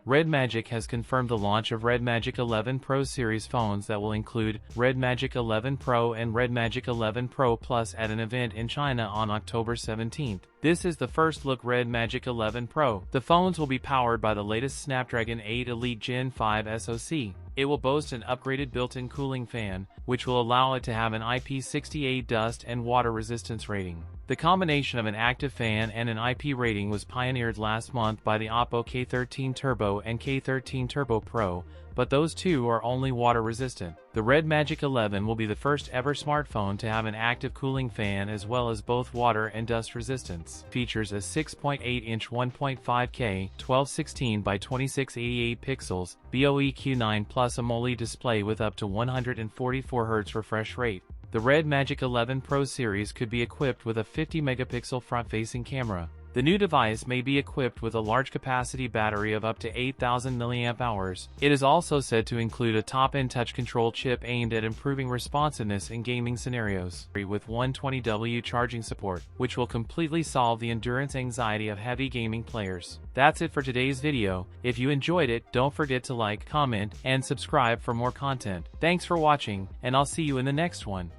RedMagic has confirmed the launch of RedMagic 11 Pro series phones that will include RedMagic 11 Pro and RedMagic 11 Pro Plus at an event in China on October 17th. This is the first look RedMagic 11 Pro. The phones will be powered by the latest Snapdragon 8 Elite Gen 5 SoC. It will boast an upgraded built-in cooling fan, which will allow it to have an IP68 dust and water resistance rating. The combination of an active fan and an IP rating was pioneered last month by the Oppo K13 Turbo and K13 Turbo Pro, but those two are only water resistant. The RedMagic 11 will be the first ever smartphone to have an active cooling fan as well as both water and dust resistance. Features a 6.8-inch 1.5K 1216 by 2688 pixels BOEQ9 Plus AMOLED display with up to 144 Hz refresh rate. The RedMagic 11 Pro series could be equipped with a 50-megapixel front-facing camera. The new device may be equipped with a large-capacity battery of up to 8,000 mAh. It is also said to include a top-end touch control chip aimed at improving responsiveness in gaming scenarios, with 120W charging support, which will completely solve the endurance anxiety of heavy gaming players. That's it for today's video. If you enjoyed it, don't forget to like, comment, and subscribe for more content. Thanks for watching, and I'll see you in the next one.